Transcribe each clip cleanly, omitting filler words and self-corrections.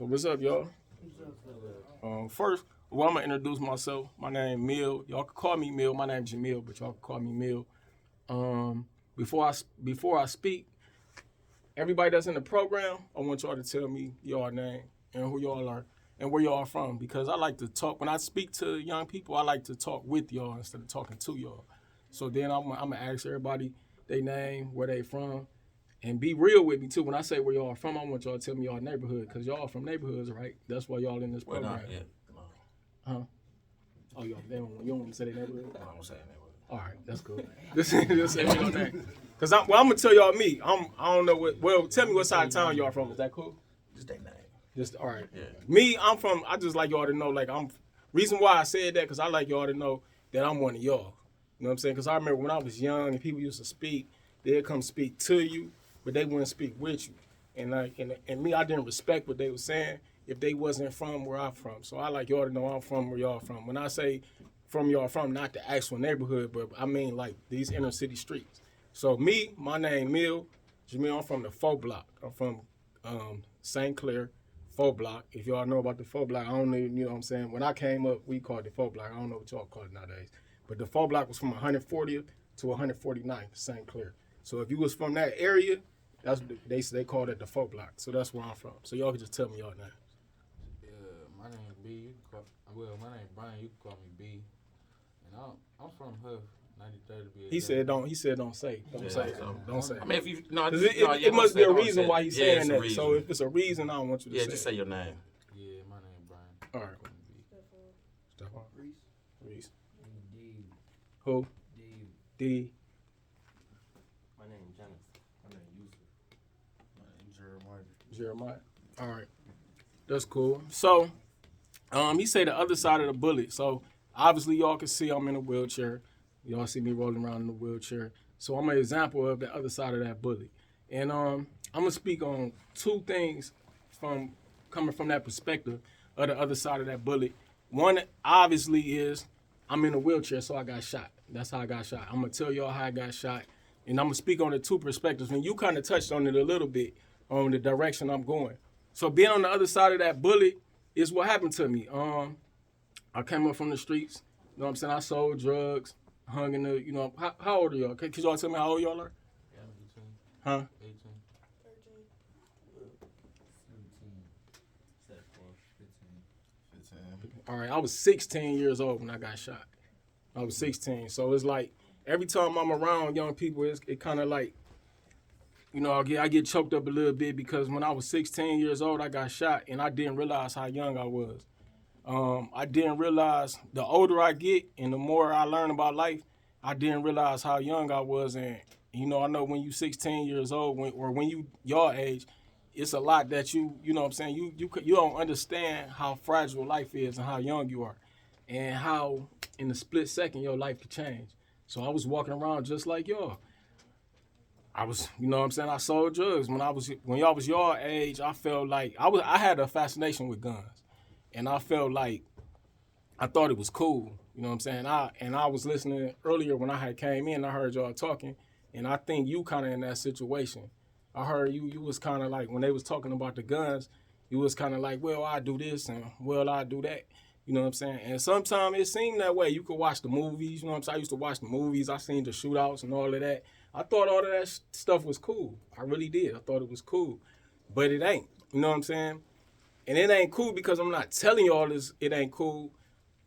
So what's up, y'all? First, well, I'm gonna introduce myself. My name Mill. Y'all can call me Mill. My name's Jamil, but y'all can call me Mill. Before I speak, everybody that's in the program, I want y'all to tell me y'all name and who y'all are and where y'all from, because I like to talk. When I speak to young people, I like to talk with y'all instead of talking to y'all. So then I'm gonna ask everybody their name, where they from, and be real with me too. When I say where y'all from, I want y'all to tell me y'all neighborhood, because y'all from neighborhoods, right? That's why y'all in this program. Well, no. Huh? Oh, y'all, you don't want me to say their neighborhood? No, I won't say that. All right, that's cool. Just say your name. Because I'm gonna tell y'all me. I don't know what. Well, tell me what side of town y'all from. Is that cool? Just that name. Just all right. Yeah. Me, I'm from. I just like y'all to know. Like reason why I said that, because I like y'all to know that I'm one of y'all. You know what I'm saying? Because I remember when I was young and people used to speak, they'd come speak to you, but they wouldn't speak with you. And and me, I didn't respect what they were saying if they wasn't from where I'm from. So I like y'all to know I'm from where y'all from. When I say from y'all from, not the actual neighborhood, but I mean like these inner city streets. So me, my name Mill. Jamil, I'm from the 4 block. I'm from St. Clair, 4 block. If y'all know about the 4 block, I don't even, you know what I'm saying? When I came up, we called it 4 block. I don't know what y'all call it nowadays. But the 4 block was from 140th to 149th, St. Clair. So if you was from that area, that's they called it the 4 block. So that's where I'm from. So y'all can just tell me y'all names. My name B. You can call, my name Brian. You can call me B. And I'm from Huff, 93rd to be exact. He said don't say. Don't say. Don't say. I mean, if you no, it must be a reason why he's saying that. Reason. So if it's a reason, I don't want you to say. Yeah, just say your name. Yeah, my name Brian. All right. Call me B. Stephon. Reese. D. Who? D. My name Jonathan. My name Yusuf. My name Jeremiah. All right. That's cool. So, he said the other side of the bullet. So, obviously, y'all can see I'm in a wheelchair. Y'all see me rolling around in a wheelchair. So, I'm an example of the other side of that bullet. And I'm going to speak on 2 things coming from that perspective of the other side of that bullet. One, obviously, is I'm in a wheelchair, so I got shot. That's how I got shot. I'm going to tell y'all how I got shot. And I'm going to speak on the 2 perspectives. And you kind of touched on it a little bit on the direction I'm going. So being on the other side of that bullet is what happened to me. I came up from the streets. You know what I'm saying? I sold drugs, hung in the, how old are y'all? Could y'all tell me how old y'all are? Yeah, 18. Huh? 18. 15. All right, I was 16 years old when I got shot. I was 16. So it's like every time I'm around young people, it kind of like, I get choked up a little bit because when I was 16 years old, I got shot and I didn't realize how young I was. I didn't realize the older I get and the more I learn about life, I didn't realize how young I was. And, I know when you 16 years old when you your age, it's a lot that you know what I'm saying, you don't understand how fragile life is and how young you are and how in a split second your life could change. So I was walking around just like y'all. I was, I sold drugs. When y'all was your age, I felt like I had a fascination with guns. And I felt like I thought it was cool. You know what I'm saying? I was listening earlier when I had came in, I heard y'all talking, and I think you kind of in that situation. I heard you was kind of like, when they was talking about the guns, you was kind of like, well, I do this and well, I do that. You know what I'm saying? And sometimes it seemed that way. You could watch the movies. You know what I'm saying? I used to watch the movies. I seen the shootouts and all of that. I thought all of that stuff was cool. I really did. I thought it was cool. But it ain't. You know what I'm saying? And it ain't cool because I'm not telling you all this. It ain't cool.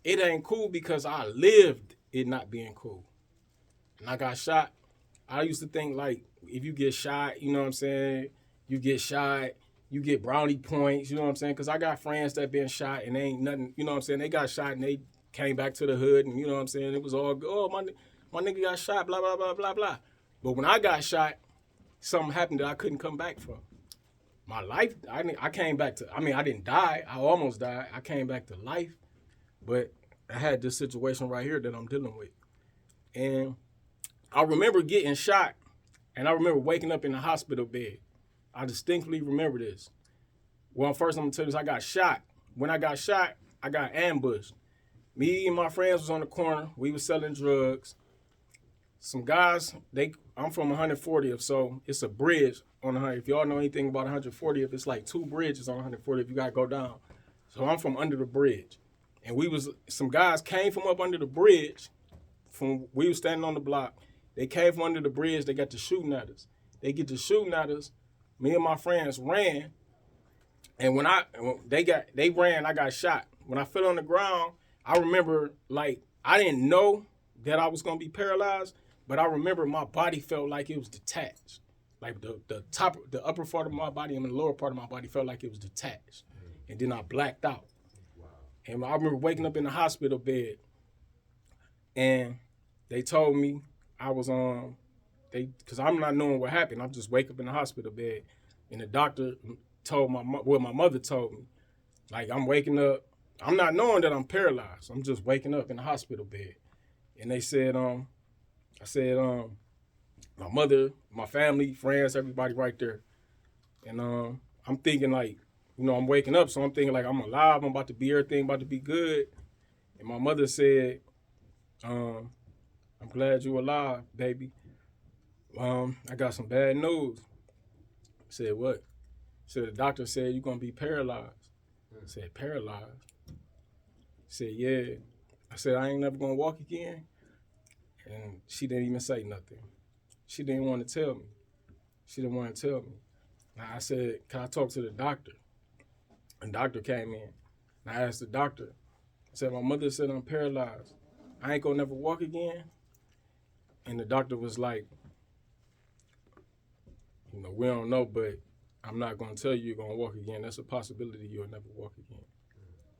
It ain't cool because I lived it not being cool. And I got shot. I used to think like, if you get shot, you know what I'm saying? You get shot, you get brownie points, you know what I'm saying? Because I got friends that been shot and they ain't nothing, you know what I'm saying? They got shot and they came back to the hood and you know what I'm saying? It was all, oh, my nigga got shot, blah, blah, blah, blah, blah. But when I got shot, something happened that I couldn't come back from. My life, I came back to, I didn't die. I almost died. I came back to life. But I had this situation right here that I'm dealing with. And I remember getting shot, and I remember waking up in the hospital bed. I distinctly remember this. Well, first I'm going to tell you this, I got shot. When I got shot, I got ambushed. Me and my friends was on the corner. We was selling drugs. some guys, I'm from 140th, so it's a bridge on 100. If y'all know anything about 140th, it's like 2 bridges on 140th. You gotta go down. So I'm from under the bridge, and some guys came from up under the bridge. We was standing on the block. They came from under the bridge. They got to shooting at us. They get to shooting at us. Me and my friends ran, and when they ran, I got shot. When I fell on the ground, I remember like I didn't know that I was gonna be paralyzed, but I remember my body felt like it was detached. Like the upper part of my body and the lower part of my body felt like it was detached. And then I blacked out. Wow. And I remember waking up in the hospital bed, and they told me I was because I'm not knowing what happened. I just wake up in the hospital bed, and the doctor told my mother told me, like I'm waking up, I'm not knowing that I'm paralyzed. I'm just waking up in the hospital bed, and they said, I said, my mother, my family, friends, everybody right there, and I'm thinking like, you know, I'm waking up, so I'm thinking like I'm alive. I'm about to be everything, about to be good, and my mother said, I'm glad you're alive, baby. I got some bad news. I said, what? I said, the doctor said you're going to be paralyzed. I said, paralyzed? I said, yeah. I said, I ain't never going to walk again. And she didn't even say nothing. She didn't want to tell me. She didn't want to tell me. And I said, can I talk to the doctor? And the doctor came in. And I asked the doctor, I said, my mother said I'm paralyzed. I ain't going to never walk again. And the doctor was like, you know, we don't know, but I'm not going to tell you you're going to walk again. That's a possibility you'll never walk again.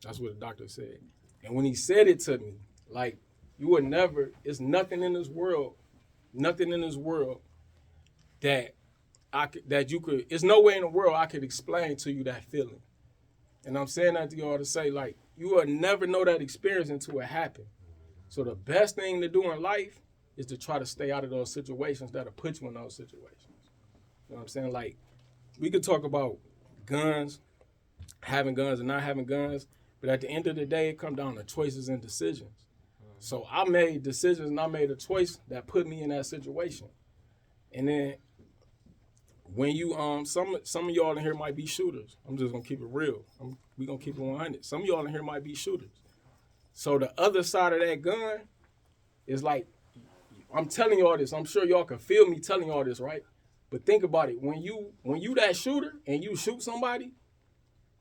That's what the doctor said. And when he said it to me, like, you would never, it's nothing in this world that you could, it's no way in the world I could explain to you that feeling. And I'm saying that to y'all to say, like, you will never know that experience until it happened. So the best thing to do in life is to try to stay out of those situations that'll put you in those situations. You know what I'm saying? Like, we could talk about guns, having guns and not having guns, but at the end of the day, it comes down to choices and decisions. So I made decisions and I made a choice that put me in that situation. And then when you, some of y'all in here might be shooters. I'm just gonna keep it real. We gonna keep it 100. Some of y'all in here might be shooters. So the other side of that gun is like, I'm telling y'all this. I'm sure y'all can feel me telling y'all this, right? But think about it. When you that shooter and you shoot somebody,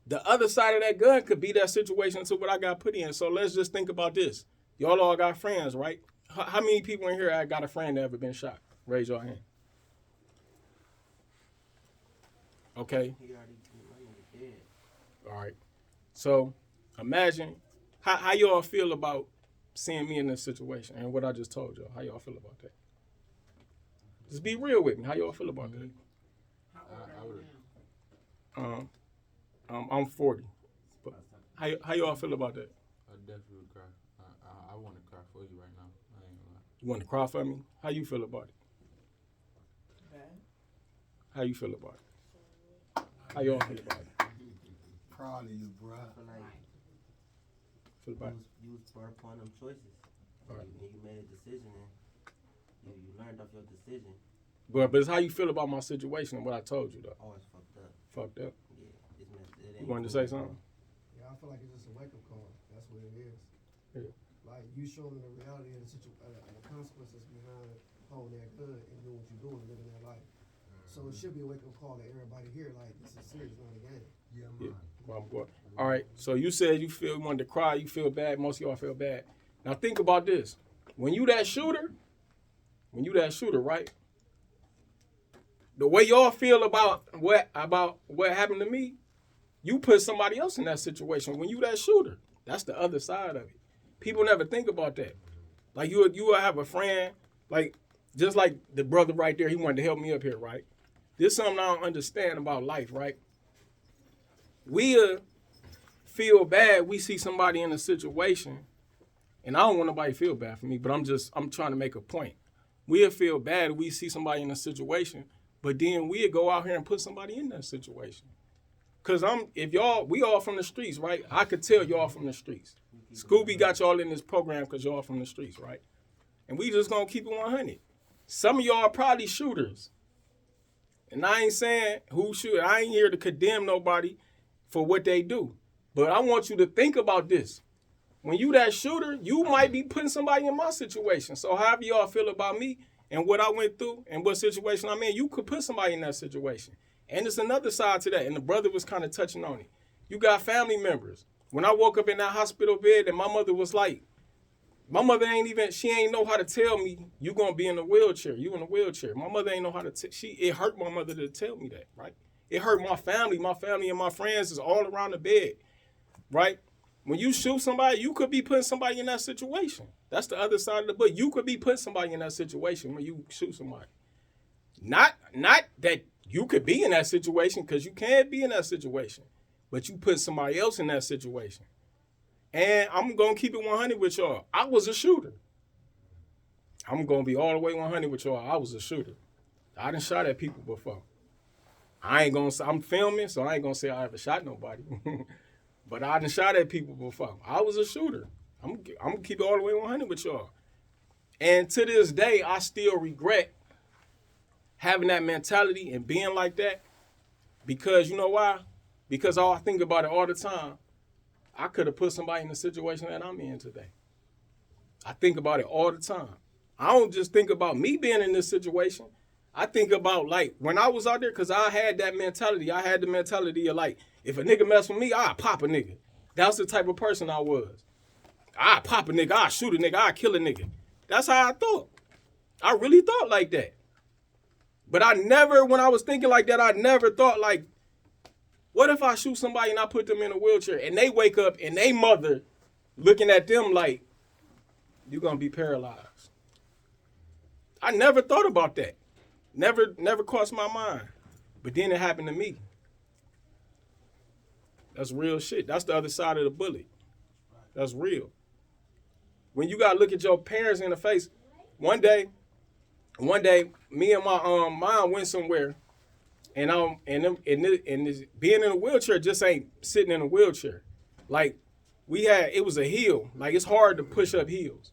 the other side of that gun could be that situation to what I got put in. So let's just think about this. Y'all all got friends, right? How many people in here got a friend that ever been shot? Raise your hand. Okay. All right. So imagine how y'all feel about seeing me in this situation and what I just told y'all. How y'all feel about that? Just be real with me. How y'all feel about that? I'm 40. But how y'all feel about that? I definitely would cry. I want to cry for you right now. I ain't gonna lie. You want to cry for me? How you feel about it? Bad. How you feel about it? How y'all feel about it? Proud of you, bro. Feel about it? You was brought upon them choices. Right. And you made a decision and you learned off your decision. But it's how you feel about my situation and what I told you though. Oh, it's fucked up. Fucked up. Yeah, it's messed. You wanted to say something? Yeah, I feel like it's just a wake-up call. That's what it is. Yeah. Like, you showing them the reality of the situation, the consequences behind holding that gun and doing what you're doing and living that life. So it should be a wake-up call to everybody here. Like, this is serious, not a game. Yeah, Yeah. man. Well, I'm going. All right. So you said you wanted to cry. You feel bad. Most of y'all feel bad. Now think about this. When you that shooter, right? The way y'all feel about what happened to me, you put somebody else in that situation. When you that shooter, that's the other side of it. People never think about that. Like you will have a friend, like just like the brother right there. He wanted to help me up here, right? This is something I don't understand about life, right? We feel bad. We see somebody in a situation, and I don't want nobody to feel bad for me, but I'm trying to make a point. We'll feel bad if we see somebody in a situation, but then we'll go out here and put somebody in that situation. Cause we all from the streets, right? I could tell y'all from the streets. Scooby got y'all in this program cause y'all from the streets, right? And we just gonna keep it 100. Some of y'all are probably shooters. And I ain't saying who shoot. I ain't here to condemn nobody for what they do. But I want you to think about this. When you that shooter, you might be putting somebody in my situation. So however y'all feel about me and what I went through and what situation I'm in, you could put somebody in that situation. And there's another side to that. And the brother was kind of touching on it. You got family members. When I woke up in that hospital bed and my mother was like, my mother she ain't know how to tell me you gonna be in a wheelchair. You in a wheelchair. My mother ain't know how to, it hurt my mother to tell me that, right? It hurt my family. My family and my friends is all around the bed, right? When you shoot somebody, you could be putting somebody in that situation. That's the other side of the book. You could be putting somebody in that situation when you shoot somebody. Not that you could be in that situation, because you can't be in that situation, but you put somebody else in that situation. And I'm going to keep it 100 with y'all. I was a shooter. I'm going to be all the way 100 with y'all. I was a shooter. I done shot at people before. I'm filming, so I ain't going to say I ever shot nobody. But I done shot at people before. I was a shooter. I'm going to keep it all the way 100 with y'all. And to this day, I still regret having that mentality and being like that. Because you know why? Because I think about it all the time. I could have put somebody in the situation that I'm in today. I think about it all the time. I don't just think about me being in this situation. I think about, like, when I was out there, because I had that mentality. I had the mentality of, like, if a nigga mess with me, I'll pop a nigga. That's the type of person I was. I'll pop a nigga, I'll shoot a nigga, I'll kill a nigga. That's how I thought. I really thought like that. But when I was thinking like that, I never thought, like, what if I shoot somebody and I put them in a wheelchair and they wake up and they mother looking at them like, you're going to be paralyzed. I never thought about that. Never crossed my mind. But then it happened to me. That's real shit. That's the other side of the bullet. That's real. When you got to look at your parents in the face, one day, me and my mom went somewhere. And being in a wheelchair just ain't sitting in a wheelchair. Like, it was a hill. Like, it's hard to push up hills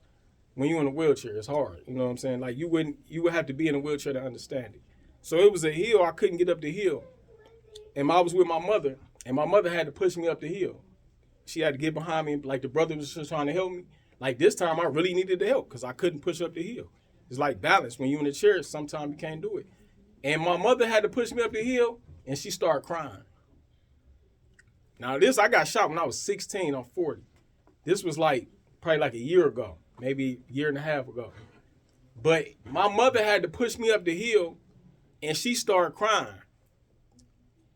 when you're in a wheelchair. It's hard. You know what I'm saying? Like, you would have to be in a wheelchair to understand it. So it was a hill. I couldn't get up the hill. And I was with my mother, and my mother had to push me up the hill. She had to get behind me. Like, the brother was just trying to help me. Like, this time I really needed the help because I couldn't push up the hill. It's like balance. When you're in a chair, sometimes you can't do it. And my mother had to push me up the hill, and she started crying. Now I got shot when I was 16, I'm 40. This was probably like a year ago, maybe a year and a half ago. But my mother had to push me up the hill, and she started crying.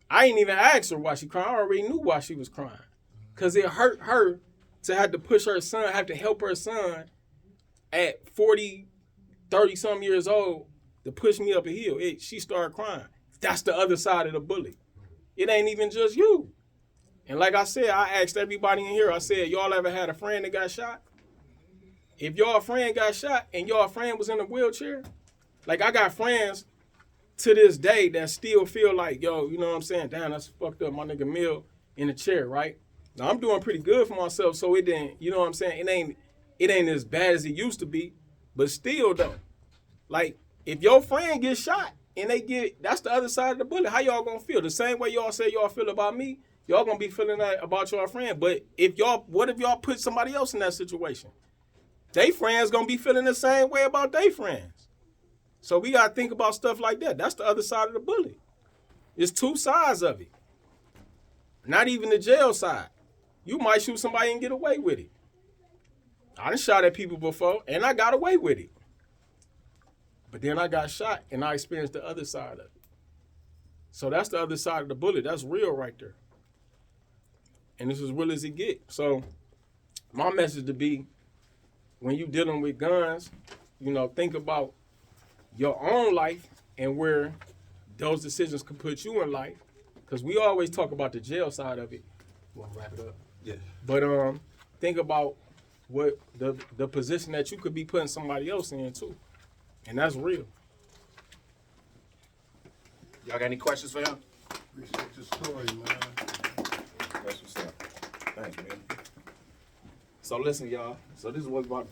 I didn't even ask her why she cried. I already knew why she was crying. Because it hurt her to have to push her son, have to help her son at 40, 30-something years old, to push me up a hill. She started crying. That's the other side of the bullet. It ain't even just you. And like I said, I asked everybody in here, I said, y'all ever had a friend that got shot? If y'all friend got shot and y'all friend was in a wheelchair, like I got friends to this day that still feel like, yo, you know what I'm saying? Damn, that's fucked up. My nigga Mill in a chair, right? Now I'm doing pretty good for myself, so it didn't, you know what I'm saying? It ain't as bad as it used to be, but still though, like, if your friend gets shot and that's the other side of the bullet, how y'all gonna feel? The same way y'all say y'all feel about me, y'all gonna be feeling that about your friend. But what if y'all put somebody else in that situation? They friends gonna be feeling the same way about their friends. So we gotta think about stuff like that. That's the other side of the bullet. It's two sides of it. Not even the jail side. You might shoot somebody and get away with it. I done shot at people before and I got away with it. But then I got shot and I experienced the other side of it. So that's the other side of the bullet. That's real right there. And it's as real as it get. So my message to be, when you dealing with guns, you know, think about your own life and where those decisions can put you in life. Because we always talk about the jail side of it. You want to wrap it up? Yeah. But think about what the position that you could be putting somebody else in too. And that's real. Y'all got any questions for him? Appreciate your story, man. That's what's up. Thanks, man. So listen, y'all. So this is what about